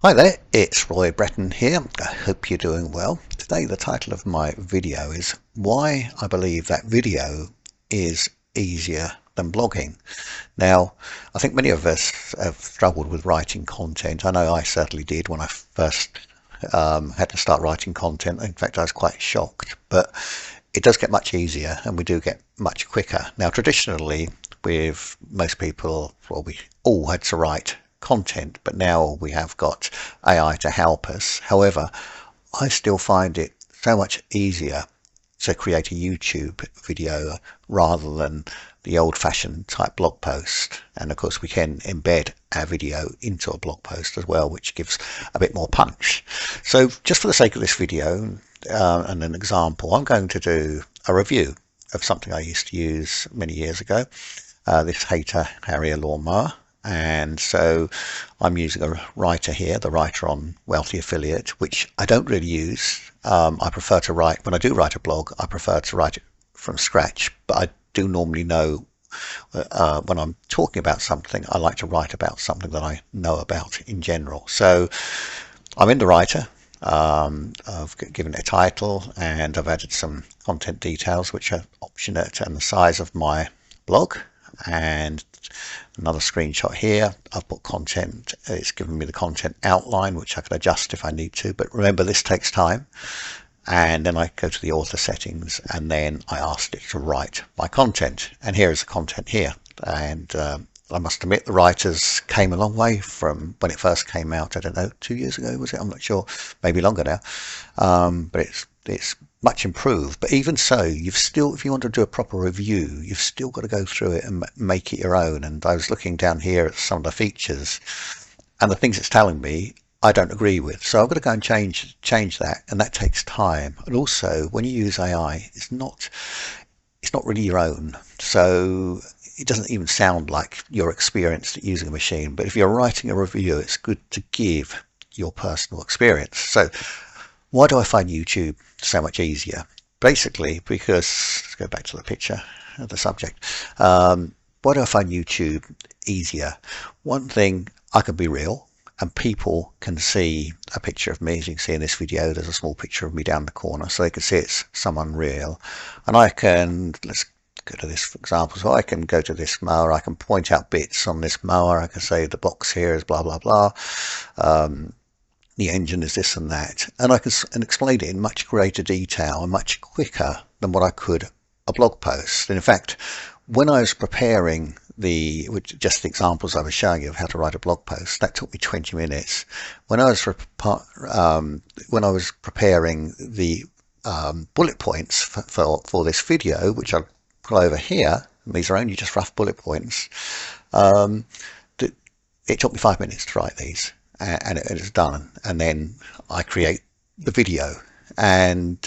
Hi there, it's Roy Breton here. I hope you're doing well. Today the title of my video is Why I Believe That Video is Easier Than Blogging. Now, I think many of us have struggled with writing content. I know I certainly did when I first had to start writing content. In fact, I was quite shocked, but it does get much easier and we do get much quicker. Now, traditionally, with most people, well, we all had to write content, but now we have got AI to help us. However, I still find it so much easier to create a YouTube video rather than the old-fashioned type blog post. And of course we can embed our video into a blog post as well, which gives a bit more punch. So just for the sake of this video and an example, I'm going to do a review of something I used to use many years ago, this Hayter Harrier lawnmower. And so I'm using a writer here, the writer on Wealthy Affiliate, which I don't really use. I prefer to write, when I do write a blog, I prefer to write it from scratch. But I do normally know when I'm talking about something, I like to write about something that I know about in general. So I'm in the writer. I've given it a title and I've added some content details, which are optionate, and the size of my blog. And another screenshot here, I've put content. It's given me the content outline, which I can adjust if I need to, but remember this takes time. And then I go to the author settings and then I asked it to write my content, and here is the content here. And I must admit the writers came a long way from when it first came out. I don't know, 2 years ago was it? I'm not sure, maybe longer now. But it's much improved. But even so, you've still, if you want to do a proper review, you've still got to go through it and make it your own. And I was looking down here at some of the features and the things it's telling me I don't agree with. So I've got to go and change that, and that takes time. And also when you use AI, it's not really your own. So it doesn't even sound like you're experienced at using a machine. But if you're writing a review, it's good to give your personal experience. So why do I find YouTube so much easier? Basically, because, let's go back to the picture of the subject. Why do I find YouTube easier? One thing, I can be real and people can see a picture of me. As you can see in this video, there's a small picture of me down the corner, so they can see it's someone real. And I can, let's go to this for example, so I can go to this mower, I can point out bits on this mower, I can say the box here is blah blah blah, the engine is this and that, and I can explain it in much greater detail and much quicker than what I could a blog post. And in fact, when I was preparing just the examples I was showing you of how to write a blog post, that took me 20 minutes. When I was preparing the bullet points for this video, which I'll put over here, and these are only just rough bullet points, it took me 5 minutes to write these. And it is done, and then I create the video, and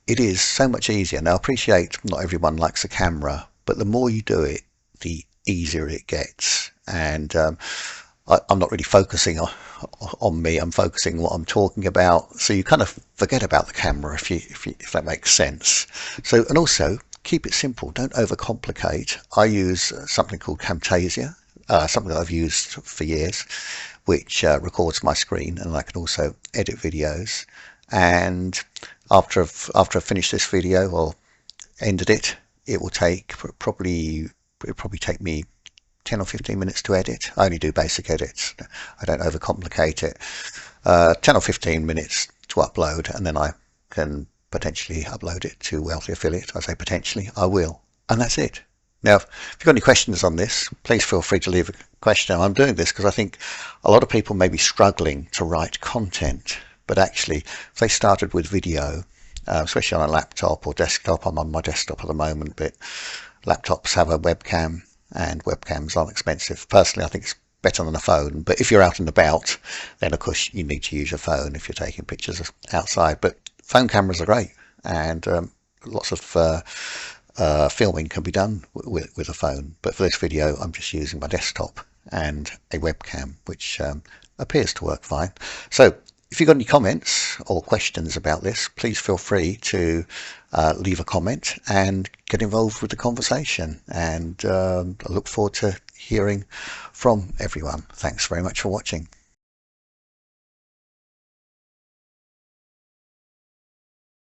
it is so much easier. Now I appreciate not everyone likes a camera, but the more you do it, the easier it gets. And I'm not really focusing on me, I'm focusing on what I'm talking about, so you kind of forget about the camera if that makes sense. So, and also keep it simple, don't overcomplicate. I use something called Camtasia, something that I've used for years, which records my screen, and I can also edit videos. And after I've finished this video or ended it, it will probably take me 10 or 15 minutes to edit. I only do basic edits, I don't overcomplicate it. 10 or 15 minutes to upload, and then I can potentially upload it to Wealthy Affiliate. I say potentially, I will, and that's it. Now, if you've got any questions on this, please feel free to leave a question. I'm doing this because I think a lot of people may be struggling to write content, but actually, if they started with video, especially on a laptop or desktop, I'm on my desktop at the moment, but laptops have a webcam, and webcams aren't expensive. Personally, I think it's better than a phone, but if you're out and about, then of course you need to use your phone if you're taking pictures outside. But phone cameras are great, and lots of filming can be done with a phone, but for this video I'm just using my desktop and a webcam, which appears to work fine. So if you've got any comments or questions about this, please feel free to leave a comment and get involved with the conversation, and I look forward to hearing from everyone. Thanks very much for watching.